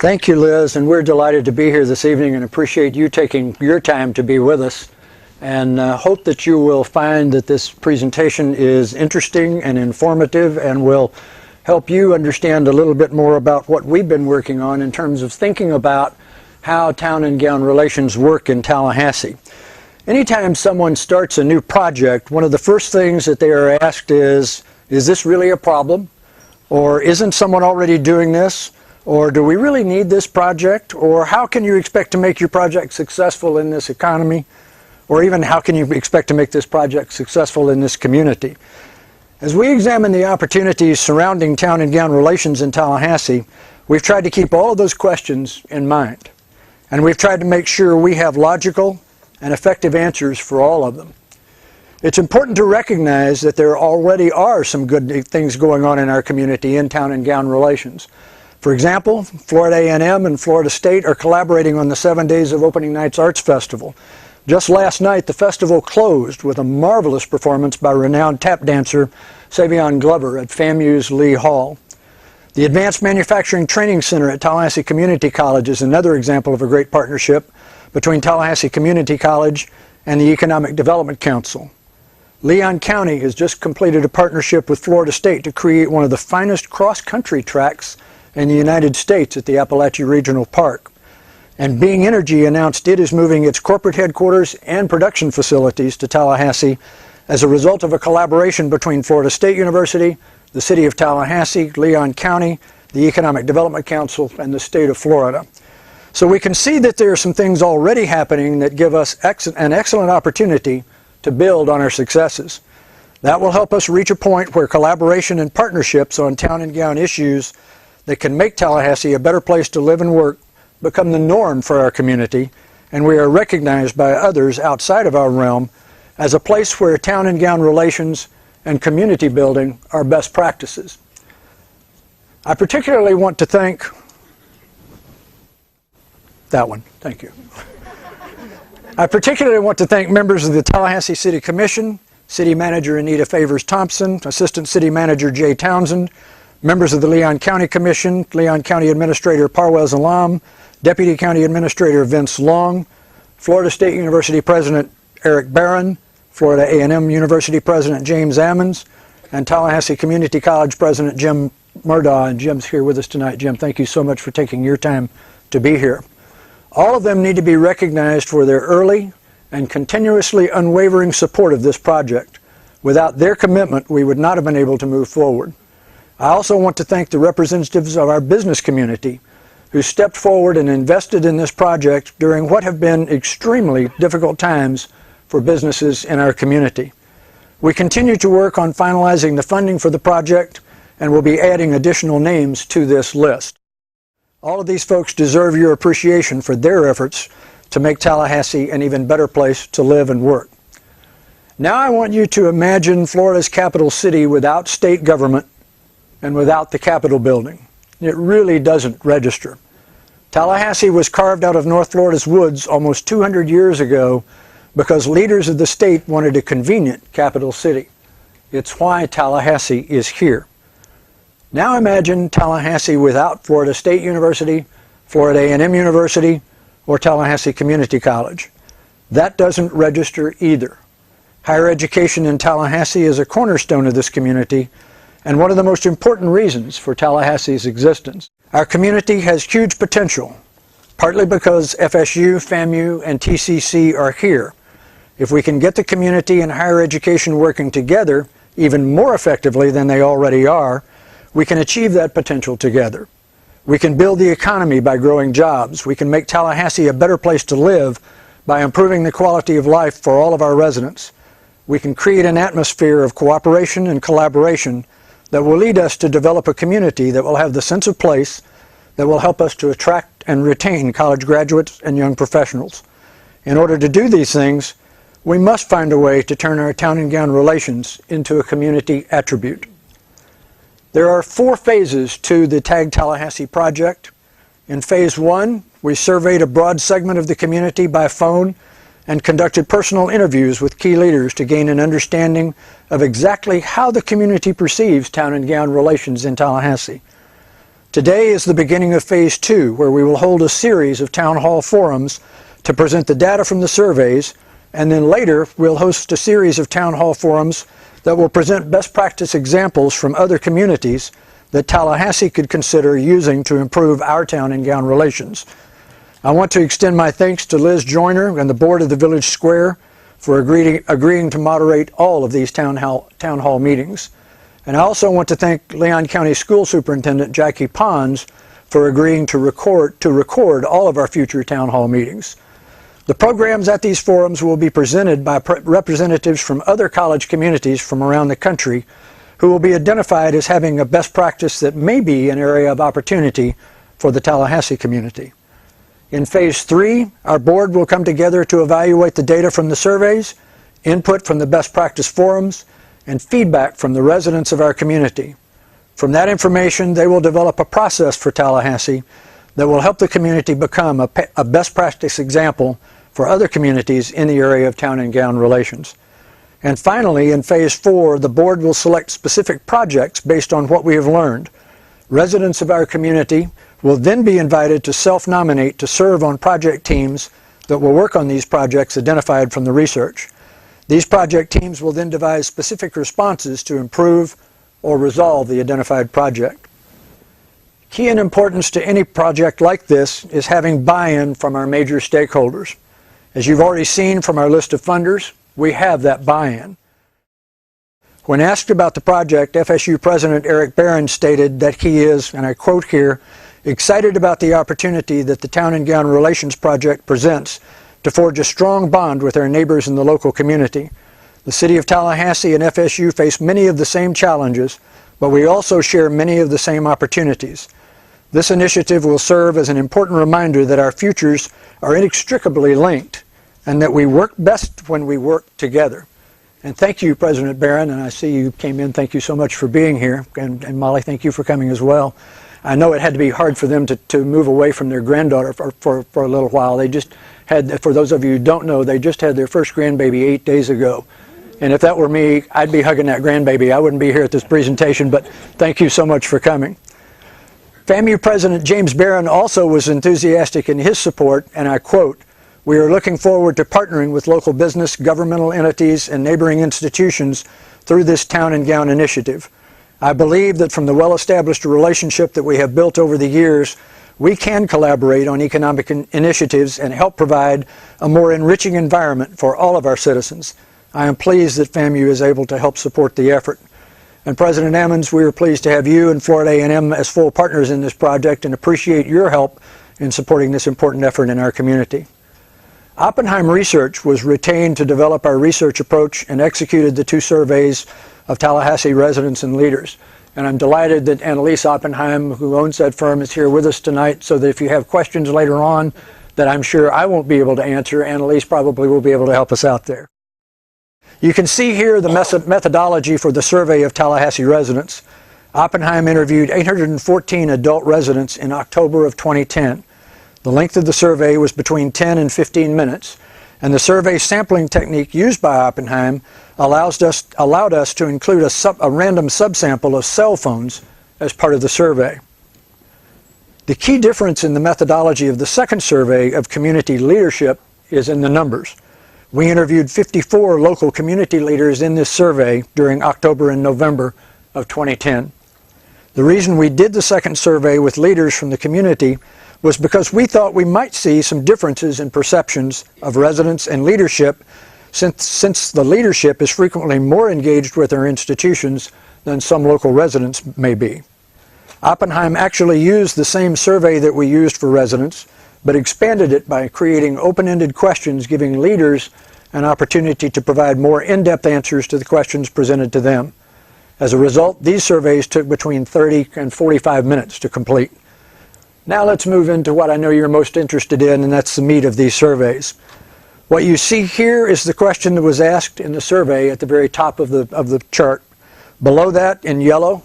Thank you, Liz, and we're delighted to be here this evening and appreciate you taking your time to be with us, and hope that you will find that this presentation is interesting and informative and will help you understand a little bit more about what we've been working on in terms of thinking about how town and gown relations work in Tallahassee. Anytime someone starts a new project, one of the first things that they are asked is this really a problem? Or isn't someone already doing this? Or do we really need this project? Or how can you expect to make your project successful in this economy? Or even how can you expect to make this project successful in this community? As we examine the opportunities surrounding town and gown relations in Tallahassee, we've tried to keep all of those questions in mind. And we've tried to make sure we have logical and effective answers for all of them. It's important to recognize that there already are some good things going on in our community in town and gown relations. For example, Florida A&M and Florida State are collaborating on the 7 Days of Opening Nights Arts Festival. Just last night, the festival closed with a marvelous performance by renowned tap dancer Savion Glover at FAMU's Lee Hall. The Advanced Manufacturing Training Center at Tallahassee Community College is another example of a great partnership between Tallahassee Community College and the Economic Development Council. Leon County has just completed a partnership with Florida State to create one of the finest cross-country tracks in the United States at the Appalachia Regional Park. And Being Energy announced it is moving its corporate headquarters and production facilities to Tallahassee as a result of a collaboration between Florida State University, the City of Tallahassee, Leon County, the Economic Development Council, and the state of Florida. So we can see that there are some things already happening that give us an excellent opportunity to build on our successes. That will help us reach a point where collaboration and partnerships on town and gown issues that can make Tallahassee a better place to live and work become the norm for our community, and we are recognized by others outside of our realm as a place where town and gown relations and community building are best practices. I particularly want to thank thank you. I particularly want to thank members of the Tallahassee City Commission, City Manager Anita Favors Thompson, Assistant City Manager Jay Townsend, members of the Leon County Commission, Leon County Administrator Parwez Alam, Deputy County Administrator Vince Long, Florida State University President Eric Barron, Florida A&M University President James Ammons, and Tallahassee Community College President Jim Murdaugh. And Jim's here with us tonight. Jim, thank you so much for taking your time to be here. All of them need to be recognized for their early and continuously unwavering support of this project. Without their commitment, we would not have been able to move forward. I also want to thank the representatives of our business community who stepped forward and invested in this project during what have been extremely difficult times for businesses in our community. We continue to work on finalizing the funding for the project and will be adding additional names to this list. All of these folks deserve your appreciation for their efforts to make Tallahassee an even better place to live and work. Now I want you to imagine Florida's capital city without state government and without the Capitol building. It really doesn't register. Tallahassee was carved out of North Florida's woods almost 200 years ago because leaders of the state wanted a convenient capital city. It's why Tallahassee is here. Now imagine Tallahassee without Florida State University, Florida A&M University, or Tallahassee Community College. That doesn't register either. Higher education in Tallahassee is a cornerstone of this community and one of the most important reasons for Tallahassee's existence. Our community has huge potential, partly because FSU, FAMU, and TCC are here. If we can get the community and higher education working together even more effectively than they already are, we can achieve that potential together. We can build the economy by growing jobs. We can make Tallahassee a better place to live by improving the quality of life for all of our residents. We can create an atmosphere of cooperation and collaboration that will lead us to develop a community that will have the sense of place that will help us to attract and retain college graduates and young professionals. In order to do these things, we must find a way to turn our town and gown relations into a community attribute. There are 4 phases to the Tag Tallahassee project. In phase 1, we surveyed a broad segment of the community by phone and conducted personal interviews with key leaders to gain an understanding of exactly how the community perceives town and gown relations in Tallahassee. Today is the beginning of Phase 2, where we will hold a series of town hall forums to present the data from the surveys, and then later we'll host a series of town hall forums that will present best practice examples from other communities that Tallahassee could consider using to improve our town and gown relations. I want to extend my thanks to Liz Joyner and the board of the Village Square for agreeing to moderate all of these town hall meetings. And I also want to thank Leon County School Superintendent Jackie Pons for agreeing to record all of our future town hall meetings. The programs at these forums will be presented by representatives from other college communities from around the country who will be identified as having a best practice that may be an area of opportunity for the Tallahassee community. In Phase 3, our board will come together to evaluate the data from the surveys, input from the best practice forums, and feedback from the residents of our community. From that information, they will develop a process for Tallahassee that will help the community become a best practice example for other communities in the area of town and gown relations. And finally, in Phase 4, the board will select specific projects based on what we have learned. Residents of our community will then be invited to self-nominate to serve on project teams that will work on these projects identified from the research. These project teams will then devise specific responses to improve or resolve the identified project. Key in importance to any project like this is having buy-in from our major stakeholders. As you've already seen from our list of funders, we have that buy-in. When asked about the project, FSU President Eric Barron stated that he is, and I quote here, excited about the opportunity that the Town and Gown Relations Project presents to forge a strong bond with our neighbors in the local community. The City of Tallahassee and FSU face many of the same challenges, but we also share many of the same opportunities. This initiative will serve as an important reminder that our futures are inextricably linked and that we work best when we work together. And thank you, President Barron, and I see you came in. Thank you so much for being here. And Molly, thank you for coming as well. I know it had to be hard for them to move away from their granddaughter for a little while. They just had, for those of you who don't know, they just had their first grandbaby 8 days ago. And if that were me, I'd be hugging that grandbaby. I wouldn't be here at this presentation, but thank you so much for coming. FAMU President James Barron also was enthusiastic in his support, and I quote, "We are looking forward to partnering with local business, governmental entities, and neighboring institutions through this Town and Gown initiative. I believe that from the well-established relationship that we have built over the years, we can collaborate on economic initiatives and help provide a more enriching environment for all of our citizens. I am pleased that FAMU is able to help support the effort." And President Ammons, we are pleased to have you and Florida A&M as full partners in this project and appreciate your help in supporting this important effort in our community. Oppenheim Research was retained to develop our research approach and executed the 2 surveys of Tallahassee residents and leaders. And I'm delighted that Annalise Oppenheim, who owns that firm, is here with us tonight, so that if you have questions later on that I'm sure I won't be able to answer, Annalise probably will be able to help us out there. You can see here the methodology for the survey of Tallahassee residents. Oppenheim interviewed 814 adult residents in October of 2010. The length of the survey was between 10 and 15 minutes, and the survey sampling technique used by Oppenheim allowed us to include a random subsample of cell phones as part of the survey. The key difference in the methodology of the second survey of community leadership is in the numbers. We interviewed 54 local community leaders in this survey during October and November of 2010. The reason we did the second survey with leaders from the community was because we thought we might see some differences in perceptions of residents and leadership since the leadership is frequently more engaged with our institutions than some local residents may be. Oppenheim actually used the same survey that we used for residents, but expanded it by creating open-ended questions giving leaders an opportunity to provide more in-depth answers to the questions presented to them. As a result, these surveys took between 30 and 45 minutes to complete. Now let's move into what I know you're most interested in, and that's the meat of these surveys. What you see here is the question that was asked in the survey at the very top of the chart. Below that, in yellow,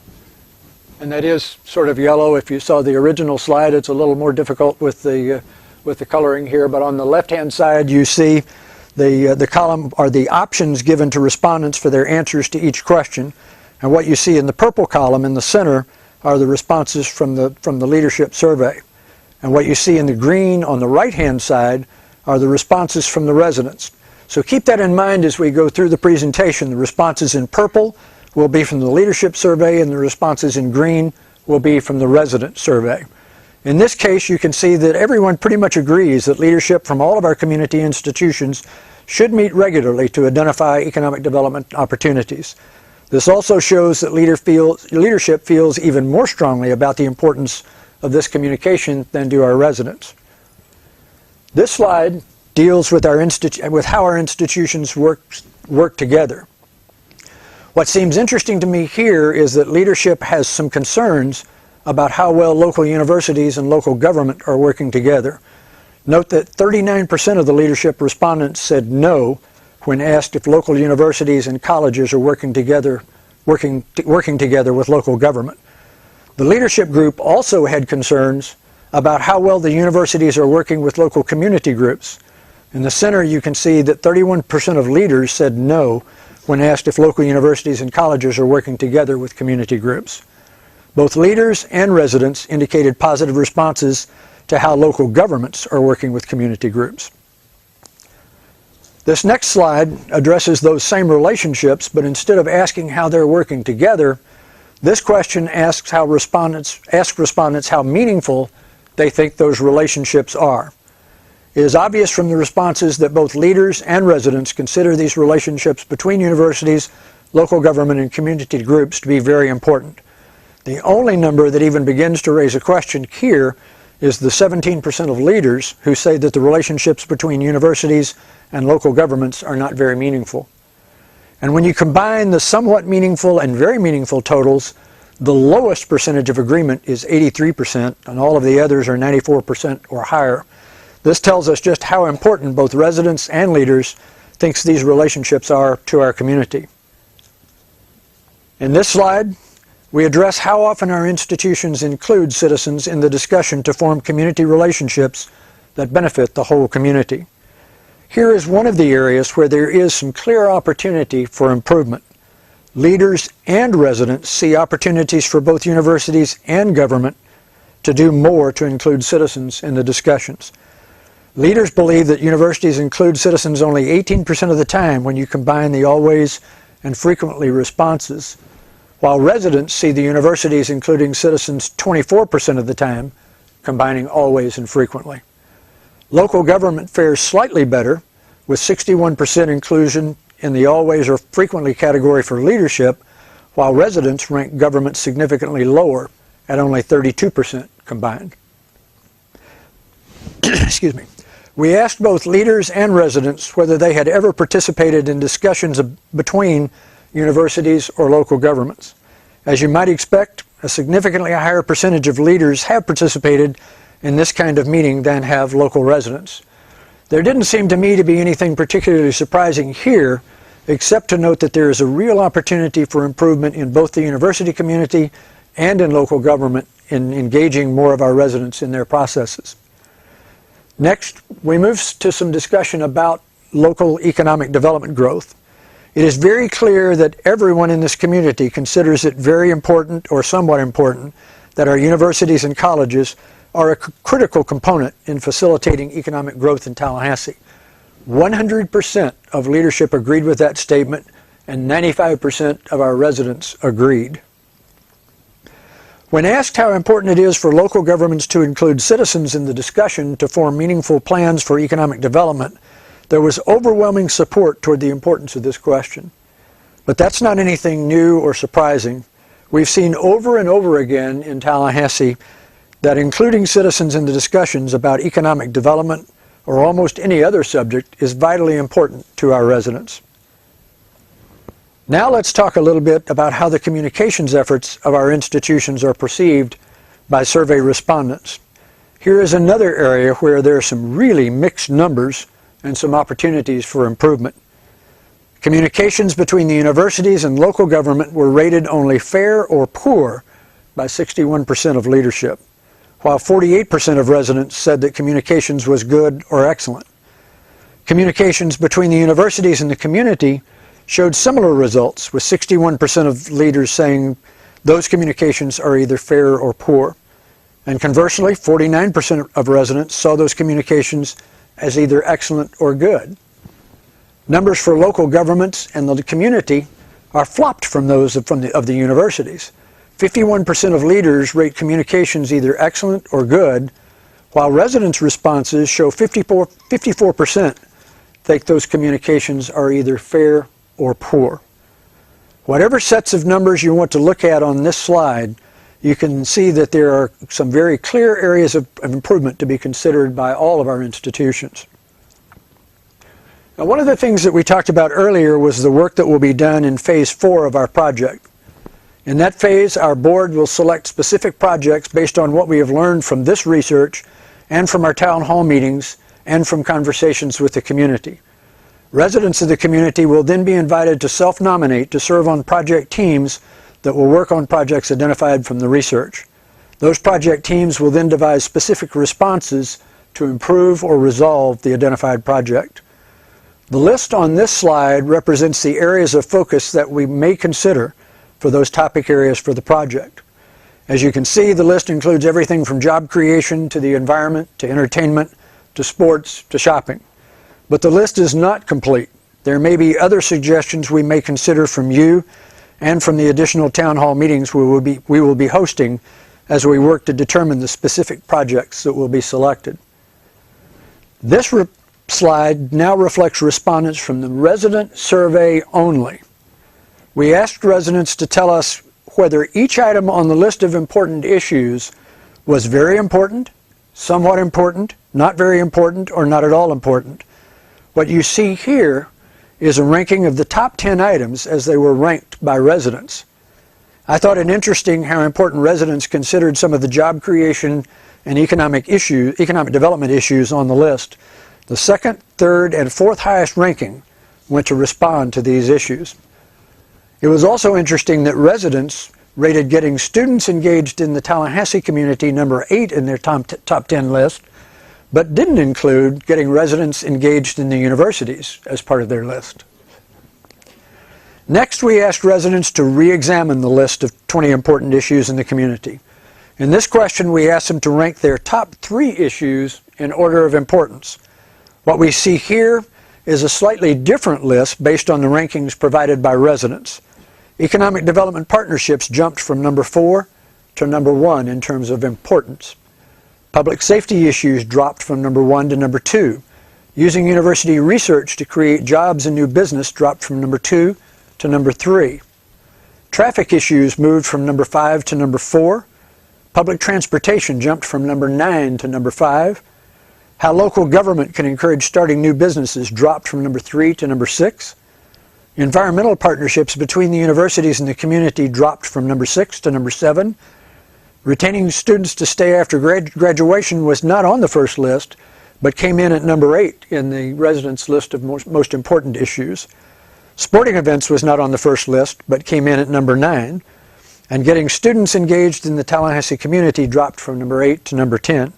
and that is sort of yellow. If you saw the original slide, it's a little more difficult with the coloring here, but on the left-hand side you see the column are the options given to respondents for their answers to each question. And what you see in the purple column in the center are the responses from the leadership survey. And what you see in the green on the right-hand side are the responses from the residents. So keep that in mind as we go through the presentation. The responses in purple will be from the leadership survey, and the responses in green will be from the resident survey. In this case, you can see that everyone pretty much agrees that leadership from all of our community institutions should meet regularly to identify economic development opportunities. This also shows that leadership feels even more strongly about the importance of this communication than do our residents. This slide deals with how our institutions work together. What seems interesting to me here is that leadership has some concerns about how well local universities and local government are working together. Note that 39% of the leadership respondents said no when asked if local universities and colleges are working together with local government. The leadership group also had concerns about how well the universities are working with local community groups. In the center, you can see that 31% of leaders said no when asked if local universities and colleges are working together with community groups. Both leaders and residents indicated positive responses to how local governments are working with community groups. This next slide addresses those same relationships, but instead of asking how they're working together, this question asks respondents how meaningful they think those relationships are. It is obvious from the responses that both leaders and residents consider these relationships between universities, local government, and community groups to be very important. The only number that even begins to raise a question here is the 17% of leaders who say that the relationships between universities and local governments are not very meaningful. And when you combine the somewhat meaningful and very meaningful totals, the lowest percentage of agreement is 83%, and all of the others are 94% or higher. This tells us just how important both residents and leaders think these relationships are to our community. In this slide, we address how often our institutions include citizens in the discussion to form community relationships that benefit the whole community. Here is one of the areas where there is some clear opportunity for improvement. Leaders and residents see opportunities for both universities and government to do more to include citizens in the discussions. Leaders believe that universities include citizens only 18% of the time when you combine the always and frequently responses, while residents see the universities including citizens 24% of the time, combining always and frequently. Local government fares slightly better, with 61% inclusion in the always or frequently category for leadership, while residents rank government significantly lower at only 32% combined. Excuse me. We asked both leaders and residents whether they had ever participated in discussions between universities or local governments. As you might expect, a significantly higher percentage of leaders have participated in this kind of meeting than have local residents. There didn't seem to me to be anything particularly surprising here, except to note that there is a real opportunity for improvement in both the university community and in local government in engaging more of our residents in their processes. Next, we move to some discussion about local economic development growth. It is very clear that everyone in this community considers it very important or somewhat important that our universities and colleges are a critical component in facilitating economic growth in Tallahassee. 100% of leadership agreed with that statement, and 95% of our residents agreed. When asked how important it is for local governments to include citizens in the discussion to form meaningful plans for economic development, there was overwhelming support toward the importance of this question. But that's not anything new or surprising. We've seen over and over again in Tallahassee that including citizens in the discussions about economic development or almost any other subject is vitally important to our residents. Now let's talk a little bit about how the communications efforts of our institutions are perceived by survey respondents. Here is another area where there are some really mixed numbers and some opportunities for improvement. Communications between the universities and local government were rated only fair or poor by 61% of leadership, while 48% of residents said that communications was good or excellent. Communications between the universities and the community showed similar results, with 61% of leaders saying those communications are either fair or poor. And conversely, 49% of residents saw those communications as either excellent or good. Numbers for local governments and the community are flopped from those of the universities. 51% of leaders rate communications either excellent or good, while residents' responses show 54% think those communications are either fair or poor. Whatever sets of numbers you want to look at on this slide, you can see that there are some very clear areas of improvement to be considered by all of our institutions. Now, one of the things that we talked about earlier was the work that will be done in phase 4 of our project. In that phase, our board will select specific projects based on what we have learned from this research and from our town hall meetings and from conversations with the community. Residents of the community will then be invited to self-nominate to serve on project teams that will work on projects identified from the research. Those project teams will then devise specific responses to improve or resolve the identified project. The list on this slide represents the areas of focus that we may consider for those topic areas for the project. As you can see, the list includes everything from job creation to the environment to entertainment to sports to shopping. But the list is not complete. There may be other suggestions we may consider from you and from the additional town hall meetings we will be hosting as we work to determine the specific projects that will be selected. This slide now reflects respondents from the resident survey only. We asked residents to tell us whether each item on the list of important issues was very important, somewhat important, not very important, or not at all important. What you see here is a ranking of the top 10 items as they were ranked by residents. I thought it interesting how important residents considered some of the job creation and economic development issues on the list. The second, third, and fourth highest ranking went to respond to these issues. It was also interesting that residents rated getting students engaged in the Tallahassee community number 8 in their top 10 list, but didn't include getting residents engaged in the universities as part of their list. Next, we asked residents to re-examine the list of 20 important issues in the community. In this question, we asked them to rank their top 3 issues in order of importance. What we see here is a slightly different list based on the rankings provided by residents. Economic development partnerships jumped from number 4 to number 1 in terms of importance. Public safety issues dropped from number 1 to number 2. Using university research to create jobs and new business dropped from number 2 to number 3. Traffic issues moved from number 5 to number 4. Public transportation jumped from number 9 to number 5. How local government can encourage starting new businesses dropped from number 3 to number 6. Environmental partnerships between the universities and the community dropped from number 6 to number 7. Retaining students to stay after graduation was not on the first list, but came in at number 8 in the residents' list of most important issues. Sporting events was not on the first list, but came in at number 9. And getting students engaged in the Tallahassee community dropped from number 8 to number 10.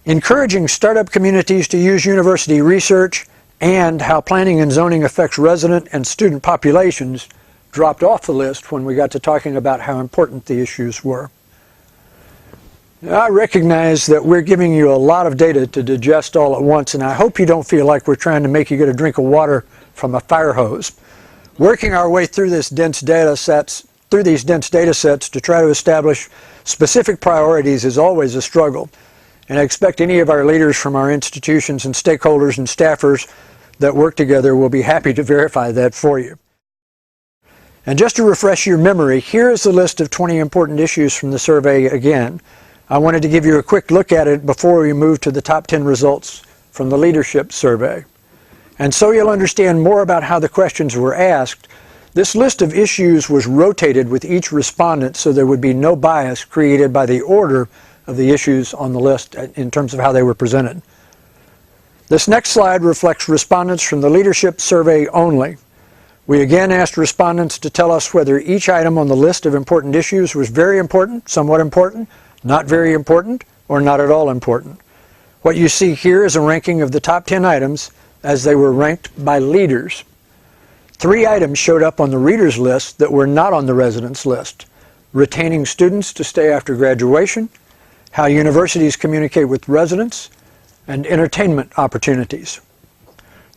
Encouraging startup communities to use university research and how planning and zoning affects resident and student populations dropped off the list when we got to talking about how important the issues were. Now, I recognize that we're giving you a lot of data to digest all at once, and I hope you don't feel like we're trying to make you get a drink of water from a fire hose. Working our way through these dense data sets to try to establish specific priorities is always a struggle, and I expect any of our leaders from our institutions and stakeholders and staffers that work together will be happy to verify that for you. And just to refresh your memory, here is the list of 20 important issues from the survey again. I wanted to give you a quick look at it before we move to the top 10 results from the leadership survey. And so you'll understand more about how the questions were asked. This list of issues was rotated with each respondent so there would be no bias created by the order of the issues on the list in terms of how they were presented. This next slide reflects respondents from the leadership survey only. We again asked respondents to tell us whether each item on the list of important issues was very important, somewhat important, not very important, or not at all important. What you see here is a ranking of the top 10 items as they were ranked by leaders. 3 items showed up on the readers list that were not on the residents list. retaining students to stay after graduation, how universities communicate with residents, and entertainment opportunities.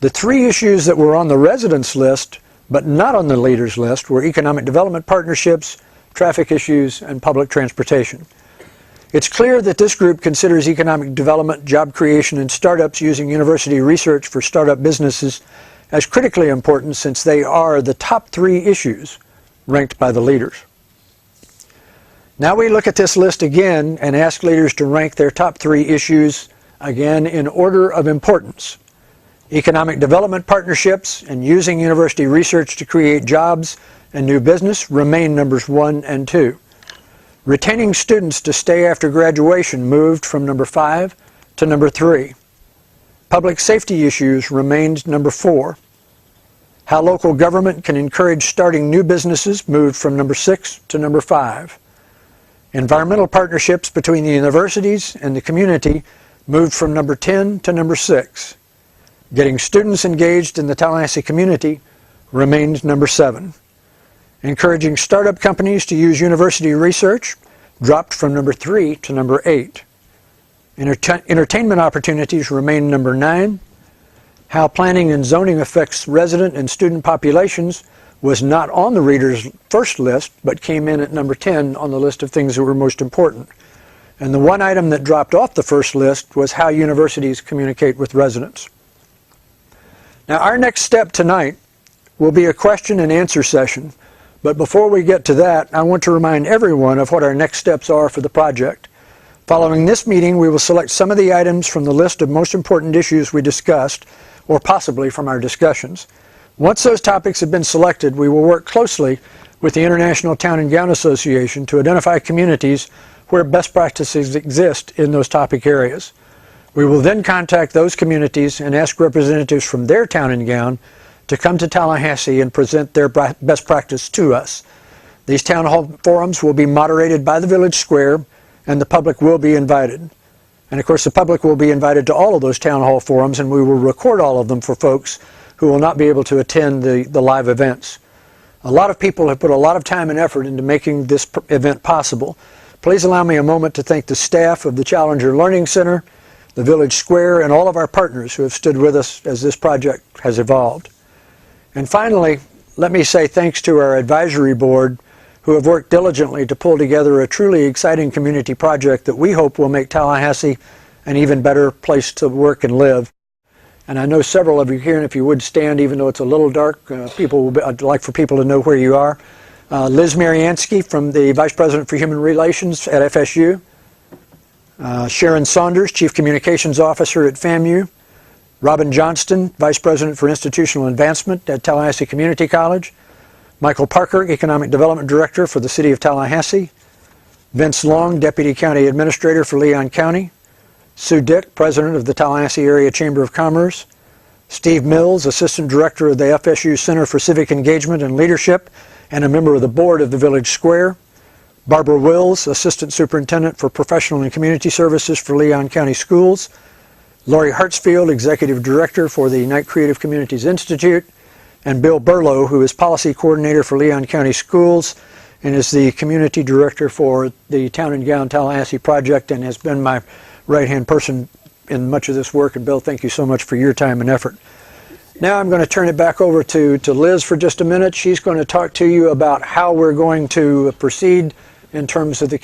The three issues that were on the residents list, but not on the leaders list, were economic development partnerships, traffic issues, and public transportation. It's clear that this group considers economic development, job creation, and startups using university research for startup businesses as critically important, since they are the top three issues ranked by the leaders. Now we look at this list again and ask leaders to rank their top three issues, again in order of importance. Economic development partnerships and using university research to create jobs and new business remain numbers 1 and 2. Retaining students to stay after graduation moved from number 5 to number 3. Public safety issues remained number 4. How local government can encourage starting new businesses moved from number 6 to number 5. Environmental partnerships between the universities and the community moved from number 10 to number 6. Getting students engaged in the Tallahassee community remained number 7. Encouraging startup companies to use university research dropped from number 3 to number 8. Entertainment opportunities remained number 9. How planning and zoning affects resident and student populations was not on the reader's first list, but came in at number 10 on the list of things that were most important. And the one item that dropped off the first list was how universities communicate with residents. Now, our next step tonight will be a question and answer session, but before we get to that, I want to remind everyone of what our next steps are for the project. Following this meeting, we will select some of the items from the list of most important issues we discussed, or possibly from our discussions. Once those topics have been selected, we will work closely with the International Town and Gown Association to identify communities where best practices exist in those topic areas. We will then contact those communities and ask representatives from their town and gown to come to Tallahassee and present their best practice to us. These town hall forums will be moderated by the Village Square, and the public will be invited. And of course, the public will be invited to all of those town hall forums, and we will record all of them for folks who will not be able to attend the live events. A lot of people have put a lot of time and effort into making this event possible. Please allow me a moment to thank the staff of the Challenger Learning Center, the Village Square, and all of our partners who have stood with us as this project has evolved. And finally, let me say thanks to our advisory board, who have worked diligently to pull together a truly exciting community project that we hope will make Tallahassee an even better place to work and live. And I know several of you here, and if you would stand, even though it's a little dark, I'd like for people to know where you are. Liz Mariansky, from the Vice President for Human Relations at FSU. Sharon Saunders, Chief Communications Officer at FAMU. Robin Johnston, Vice President for Institutional Advancement at Tallahassee Community College. Michael Parker, Economic Development Director for the City of Tallahassee. Vince Long, Deputy County Administrator for Leon County. Sue Dick, President of the Tallahassee Area Chamber of Commerce. Steve Mills, Assistant Director of the FSU Center for Civic Engagement and Leadership and a member of the board of the Village Square. Barbara Wills, Assistant Superintendent for Professional and Community Services for Leon County Schools. Lori Hartsfield, Executive Director for the Ignite Creative Communities Institute. And Bill Burlow, who is Policy Coordinator for Leon County Schools and is the Community Director for the Town and Gown Tallahassee Project, and has been my right-hand person in much of this work. And Bill, thank you so much for your time and effort. Now I'm going to turn it back over to Liz for just a minute. She's going to talk to you about how we're going to proceed in terms of the